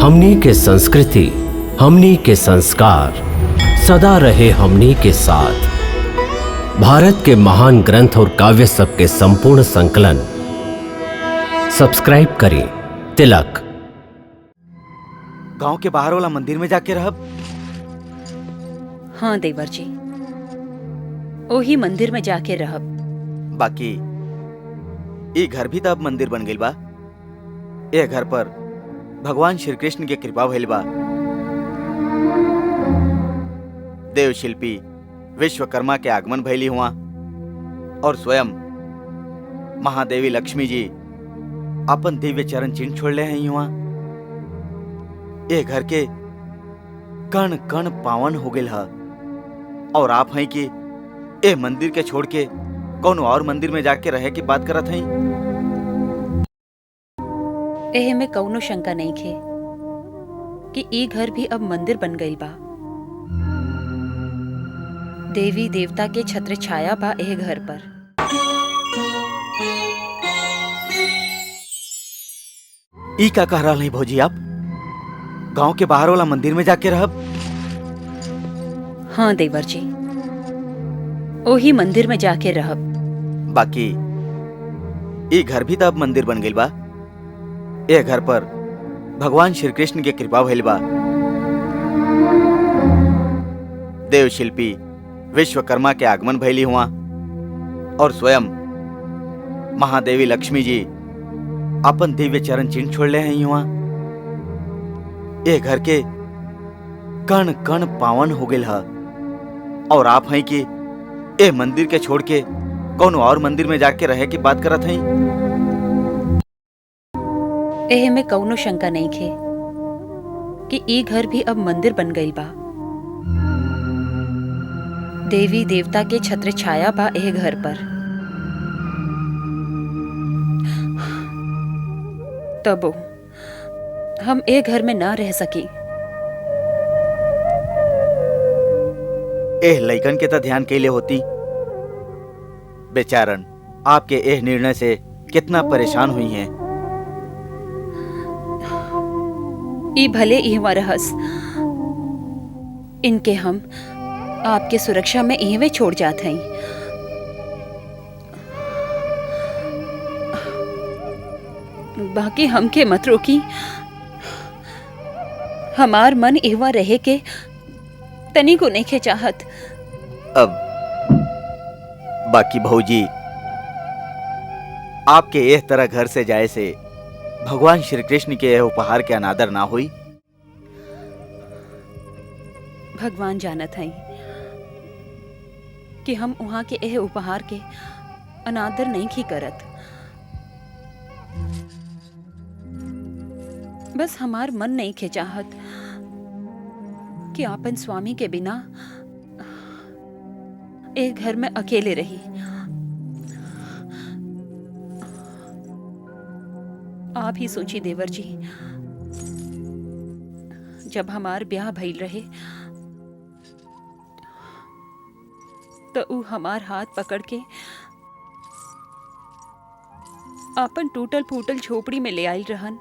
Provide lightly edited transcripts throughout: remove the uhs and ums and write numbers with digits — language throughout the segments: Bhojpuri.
हमनी के संस्कृति, हमनी के संस्कार सदा रहे हमनी के साथ। भारत के महान ग्रंथ और काव्य सब के संपूर्ण संकलन सब्सक्राइब करें तिलक। गांव के बाहर वाला मंदिर में जाके रहब। हाँ देवर जी, ओही मंदिर में जाके रहब। बाकी ई घर भी तब मंदिर बन गइल बा। ए घर पर भगवान श्री कृष्ण के कृपा भइल बा। देव शिल्पी विश्वकर्मा के आगमन भइली हुआ और स्वयं महादेवी लक्ष्मी जी अपन दिव्य चरण चिन्ह छोड़ले हैं हुआ। ए घर के कण कण पावन हो गइल ह और आप हैं कि ए मंदिर के छोड़ के कौन और मंदिर में जाके रहे की बात करत हैं। एहे में कौनो शंका नहीं खे कि ई घर भी अब मंदिर बन गइल बा। देवी देवता के छत्र छाया बा एह घर पर। ई का कह रहा नहीं भौजी आप? गांव के बाहर वाला मंदिर में जाके रहब। हाँ देवर जी, ओही मंदिर में जाके रहब। बाकी ई घर भी तब मंदिर बन गइल बा। ए घर पर भगवान श्री कृष्ण के कृपा भइल बा। देव शिल्पी विश्वकर्मा के आगमन भइली हुआ और स्वयं महादेवी लक्ष्मी जी अपन दिव्य चरण चिन्ह छोड़ले हैं हुआ। ए घर के कण कण पावन हो गइल ह और आप हैं कि ए मंदिर के छोड़ के कौन और मंदिर में जाके रहे की बात करत हैं। एहे में कौनो शंका नहीं खे कि ई घर भी अब मंदिर बन गइल बा। देवी देवता के छत्र छाया बा एह घर पर। तबो हम ए घर में ना रह सकी। एह लइकन के तो ध्यान कैले होती। बेचारन आपके एह निर्णय से कितना परेशान हुई हैं। ई भले इहवा रहस, इनके हम आपके सुरक्षा में इहवे छोड़ जात हई। बाकी हमके मत रोकी। हमार मन इहवा रहे के तनी को नहीं चाहत। अब बाकी भौजी, आपके एह तरह घर से जाए से भगवान श्री कृष्ण के यह उपहार के अनादर ना हुई। भगवान जानत हई कि हम वहां के एह उपहार के अनादर नहीं की करत। बस हमार मन नहीं खे चाहत कि आपन स्वामी के बिना एक घर में अकेले रही। आप ही सोची देवर जी, जब हमार ब्याह भइल रहे तो ऊ हमार हाथ पकड़ के आपन टूटल फूटल झोपड़ी में ले आइल रहन।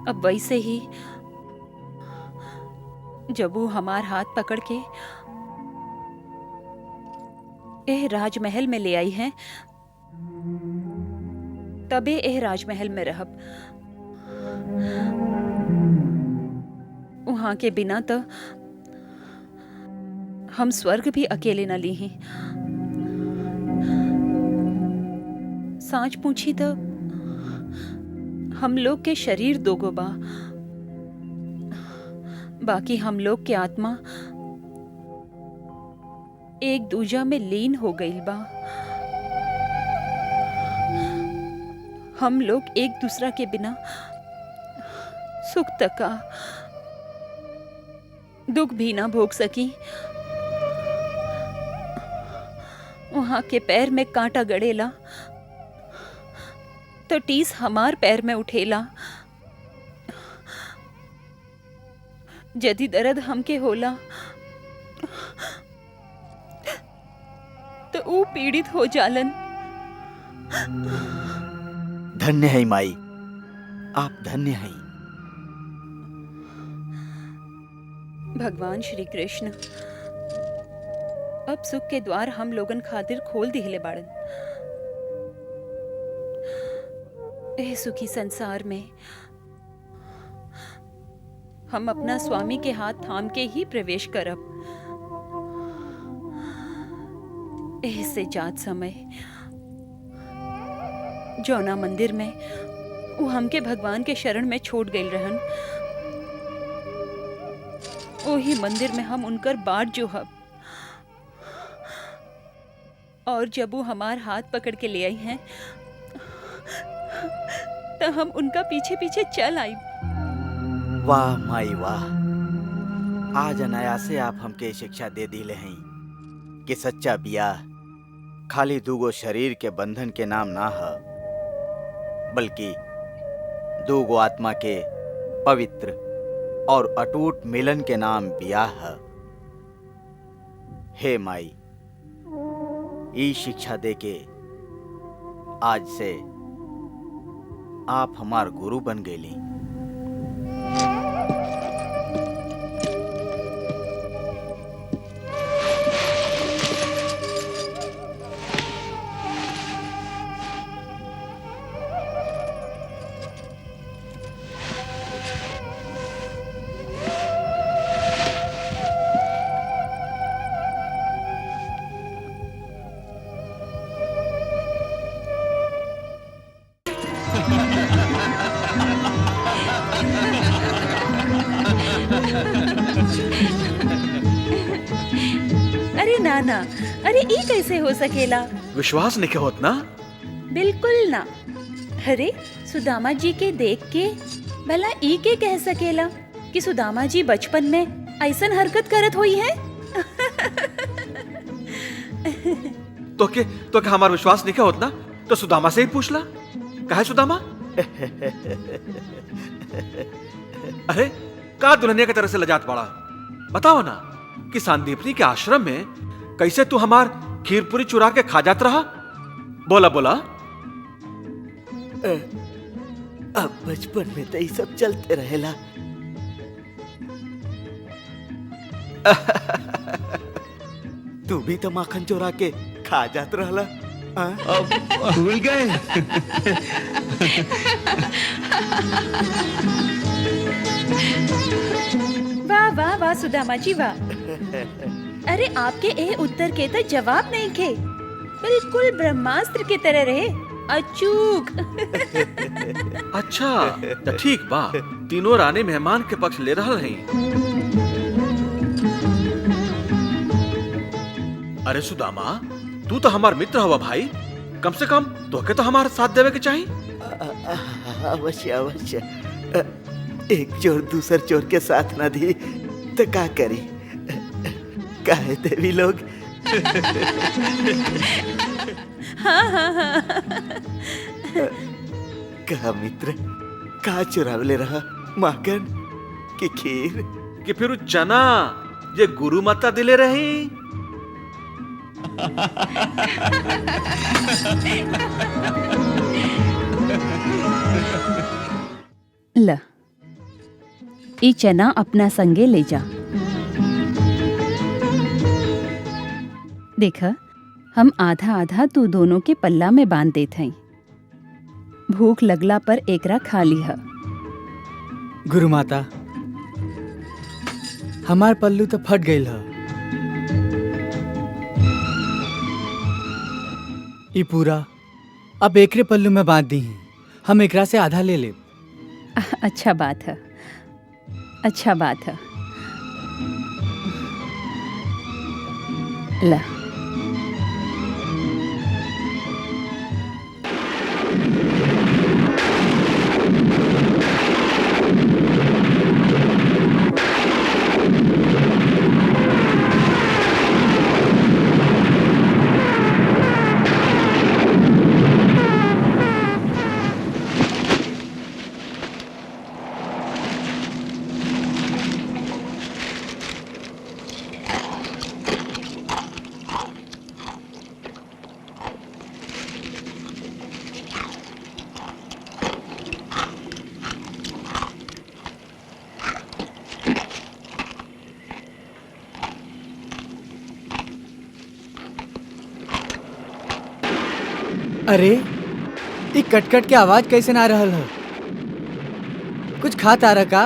अब वैसे ही जब वो हमार हाथ पकड़ के एह राजमहल में ले आई हैं, तबे एह राजमहल में रहब। वहां के बिना तो हम स्वर्ग भी अकेले न ली हैं। सांच पूछी तो हम लोग के शरीर दोगो बा, बाकी हम लोग के आत्मा एक दूजा में लीन हो गईल बा। हम लोग एक दूसरा के बिना सुख तका दुख भी ना भोग सकी। वहां के पैर में कांटा गड़ेला तो टीस हमार पैर में उठेला। यदि दर्द हमके होला तो ऊ पीड़ित हो जालन। धन्य है माई, आप धन्य हैं। भगवान श्री कृष्ण अब सुख के द्वार हम लोगन खातिर खोल दिहले बाड़न। एह सुखी संसार में हम अपना स्वामी के हाथ थाम के ही प्रवेश करब। एह से जात समय जौना मंदिर में वो हमके भगवान के शरण में छोड़ गई रहन, वही मंदिर में हम उनकर बाट जो हब। और जब वो हमार हाथ पकड़ के ले आई हैं तो हम उनका पीछे पीछे चल आई। वाह माई वाह, आज अनायासे आप हमके शिक्षा दे दिले हैं कि सच्चा बियाह खाली दूगो शरीर के बंधन के नाम ना है, बल्कि दूगो आत्मा के पवित्र और अटूट मिलन के नाम बियाह है। हे माई, ई शिक्षा दे के आज से आप हमार गुरु बन गईली। अरे नाना, अरे ई कैसे हो सकेला? विश्वास नहीं होत ना? बिल्कुल ना। अरे सुदामा जी के देख के भला ई के कह सकेला कि सुदामा जी बचपन में ऐसन हरकत करत हुई है? तो के हमारा विश्वास नहीं होत ना? तो सुदामा से ही पूछ ला। कहा है सुदामा? अरे का दुल्हनिया की तरह से लजात पड़ा? बताओ ना कि सांदीपनी के आश्रम में कैसे तू हमार खीरपुरी चुरा के खा जात रहा? बोला बोला। अब बचपन में तो ये सब चलते रहेला। तू भी तो माखन चुरा के खा जात रहला। अब भूल गए? वाह वाह वाह सुदामा जी वाह। अरे आपके ए उत्तर के तो जवाब नहीं थे, बिल्कुल ब्रह्मास्त्र की तरह रहे, अचूक। अच्छा तो ठीक बा, तीनों रानी मेहमान के पक्ष ले रहा हैं। अरे सुदामा, तू तो हमार मित्र हवा भाई, कम से कम तोके तो हमारे साथ देवे के चाहिए। अवश्य अवश्य। एक चोर दूसर चोर के साथ न दी तो का करी? काहे देवी लोग? हाँ। कहा मित्र, का चुरावले रहा, माखन की खीर कि फिर उ चना जे गुरु माता दिले रही? ल ई चना अपना संगे ले जा। देख, हम आधा आधा तू दोनों के पल्ला में बांध देत हई। भूख लगला पर एकरा खा लीह। गुरु माता, हमार पल्लू तो फट गईल ह। ई पूरा अब एकरे पल्लू में बांध दी। हम एकरा से आधा ले ले। अच्छा बात है, अच्छा बात है। ला अरे ये कटकट के आवाज कैसे ना रहल है? कुछ खा तारा का?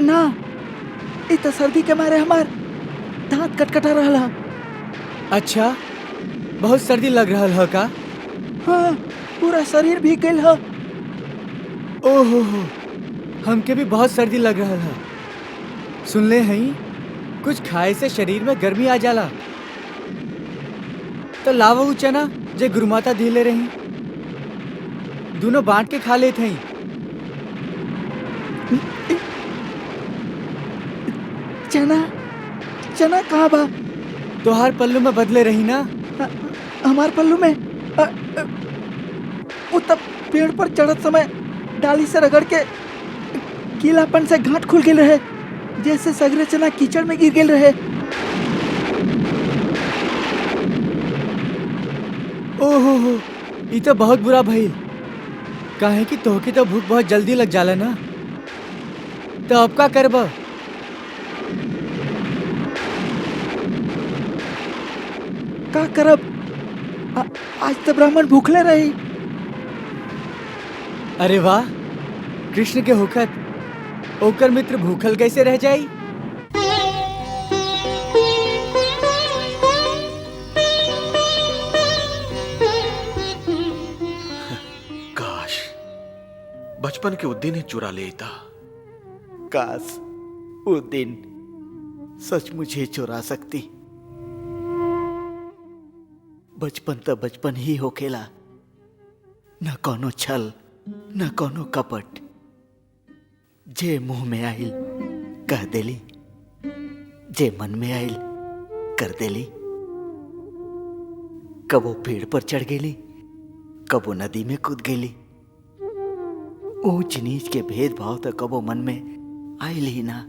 ना, इ तो सर्दी के मारे हमार दांत कटकटा रहल है। अच्छा, बहुत सर्दी लग रहल है का? हाँ, पूरा शरीर भीग गइल है। ओहो हो, हमके भी बहुत सर्दी लग रहल है। सुनले हई कुछ खाए से शरीर में गर्मी आ जाला। तो लावा उ चना जे गुरुमाता दिले रही, दोनों बांट के खा लेत हई। चना चना कहाँ बा? तोहार पल्लू में बदले रही ना। हमार पल्लू में वो तब पेड़ पर चढ़त समय डाली से रगड़ के गीलापन से गांठ खुल गेल रहे, जैसे सगरे चना कीचड़ में गिर गेल रहे। ओहो हो, ये तो बहुत बुरा भइल। काहे कि तोहके तो भूख बहुत जल्दी लग जाला ना। तो अब का करब? का करब? आज तो ब्राह्मण भूखले रही। अरे वाह, कृष्ण के होखत ओकर मित्र भूखल कैसे रह जाई? काश बचपन के वो दिन ही चुरा लेता। काश वो दिन सचमुच ही चुरा सकती। बचपन तो बचपन ही होखेला, न कोनो छल न कोनो कपट। जे मुंह में आइल कह देली, जे मन में आइल कर देली। कबो पेड़ पर चढ़ गेली, कबो नदी में कूद गेली। ऊंच नीच के भेदभाव तो कबो मन में आइल ही ना।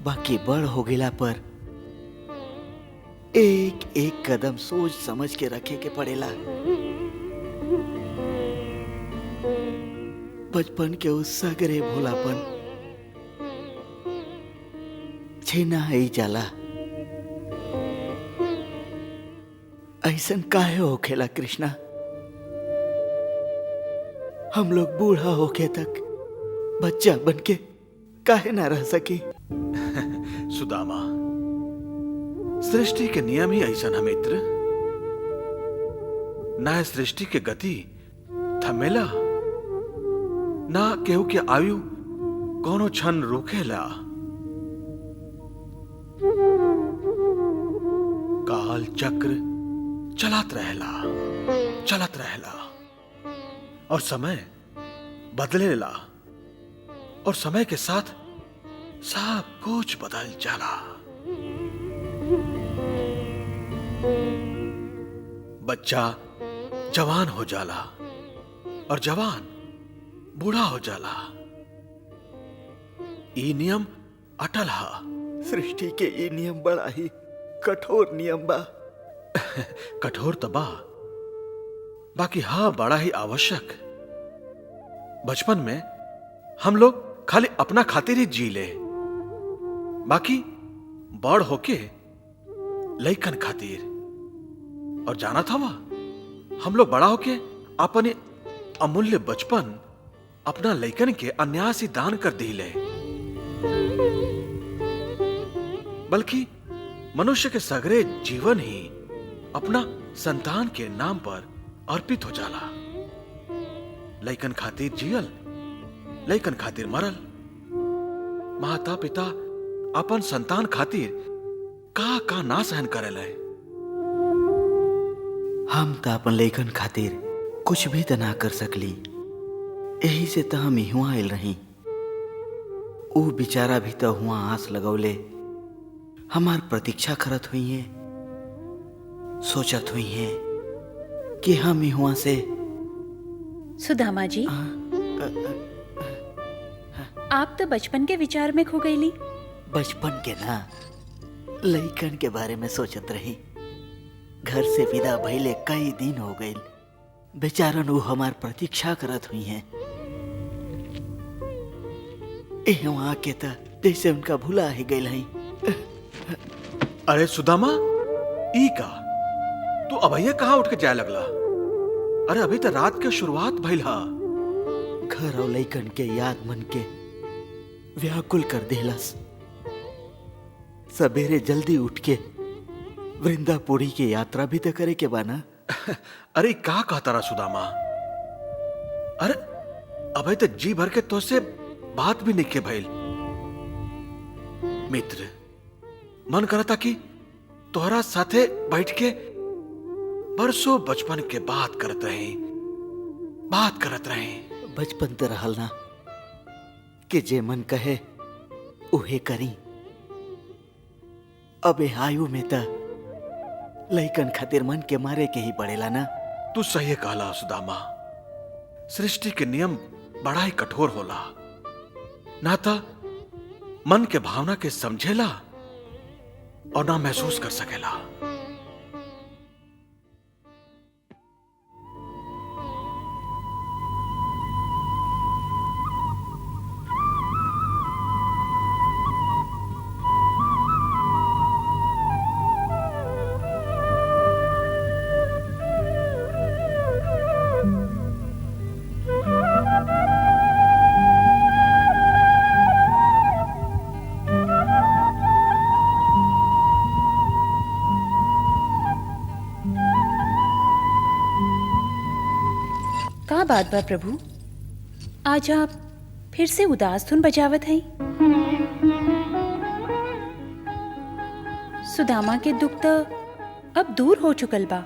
बाकी बड़ हो गेला पर एक एक कदम सोच समझ के रखे के पड़ेला। बचपन के उस सगरे भोलापन छीना ही जाला। ऐसन काहे होखेला कृष्णा? हम लोग बूढ़ा होके तक बच्चा बनके काहे ना रह सकी? सुदामा, सृष्टि के नियम ही ऐसा है मित्र। ना सृष्टि के गति थमेला, ना केहू के आयु कोनो क्षण रोकेला। काल चक्र चलत रहेला और समय बदलेला, और समय के साथ सब कुछ बदल जाला। बच्चा जवान हो जाला और जवान बूढ़ा हो जाला। ई नियम अटल हा। सृष्टि के ये नियम बड़ा ही कठोर नियम बा। कठोर तो बा, बाकी हाँ बड़ा ही आवश्यक। बचपन में हम लोग खाली अपना खातिर ही जी ले, बाकी बड़ होके लइकन खातिर। और जाना था वह हम लोग बड़ा होके अपने अमूल्य बचपन अपना लइकन के अन्यास ही दान कर दी ले। बल्कि मनुष्य के सगरे जीवन ही अपना संतान के नाम पर अर्पित हो जाला। लइकन खातिर जियल, लइकन खातिर मरल। माता पिता अपन संतान खातिर का ना सहन करेला। हम तो अपन लइकन खातिर कुछ भी तो ना कर सकली। यही से तो हम हुआ आयल रही। वो बेचारा भी तो हुआ आस लगौले हमार प्रतीक्षा करत हुई है, सोचत हुई है कि हम हुआ से। सुदामा जी, आप तो बचपन के विचार में खो गईली। बचपन के ना, लइकन के बारे में सोचत रही। घर से विदा भइले कई दिन हो गए। बेचारन वो हमार प्रतीक्षा करत हुई हैं। वहां के तो जैसे उनका भुला ही गई। अरे सुदामा, ई का तू अभैया कहाँ उठ के जाए लगला? अरे अभी तो रात के शुरुआत भइल हा। घर और लइकन के याद मन के व्याकुल कर देलस। सवेरे जल्दी उठ के वृंदापुरी की यात्रा भी तो करे के बाना। अरे का कहता रहा सुदामा? अरे अभय तो जी भर के तो से बात भी नहीं के भइल। मित्र, मन करता कि तोहरा साथे बैठ के बरसों बचपन के बात करत रहे। बचपन तो रहल ना कि जे मन कहे उहे करी। अबे आयु में त लइकन खातिर मन के मारे के ही पड़ेला ना। तू सही कहला सुदामा। सृष्टि के नियम बड़ा ही कठोर होला। ना तो मन के भावना के समझेला और ना महसूस कर सकेला। का बात बा प्रभु, आज आप फिर से उदास धुन बजावत हैं? सुदामा के दुख तो अब दूर हो चुकल बा।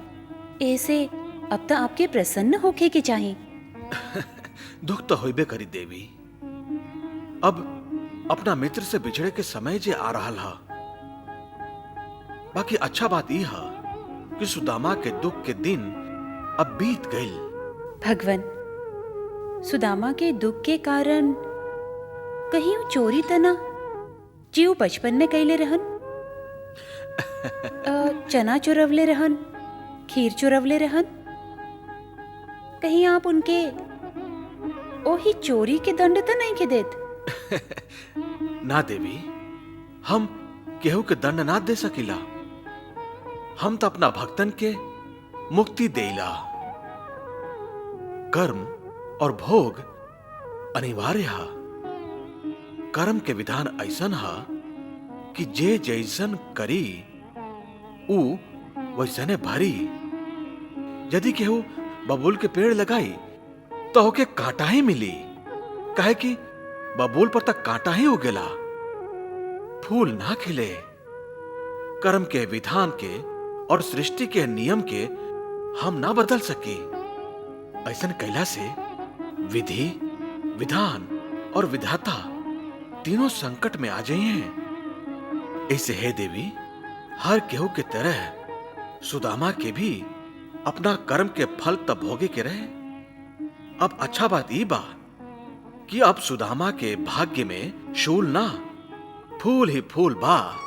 ऐसे अब तो आपके प्रसन्न होके के चाही। दुख तो होइबे करी देवी। अब अपना मित्र से बिछड़े के समय जे आ रहा हा। बाकी अच्छा बात यह है कि सुदामा के दुख के दिन अब बीत गईल। भगवन, सुदामा के दुख के कारण कहीं वो चोरी तना जीव बचपन में कैले रहन, चना चुरवले रहन, खीर चुरवले रहन, कहीं आप उनके ओही चोरी के दंड तो नहीं के देत? ना देवी, हम केहू के दंड ना दे सकीला। हम तो अपना भक्तन के मुक्ति देला। कर्म और भोग अनिवार्य है। कर्म के विधान ऐसन है कि जे जैसन करी ऊ वैसने भरी। यदि केहू बबूल के पेड़ लगाई तो होके कांटा ही मिली, काहे कि बबूल पर तक कांटा ही उगेला, फूल ना खिले। कर्म के विधान के और सृष्टि के नियम के हम ना बदल सकी। ऐसन कैला से विधि, विधान और विधाता तीनों संकट में आ जाए हैं। ऐसे है देवी, हर केहू के तरह सुदामा के भी अपना कर्म के फल तब भोगे के रहे। अब अच्छा बात ये बा कि अब सुदामा के भाग्य में शूल ना, फूल ही फूल बा।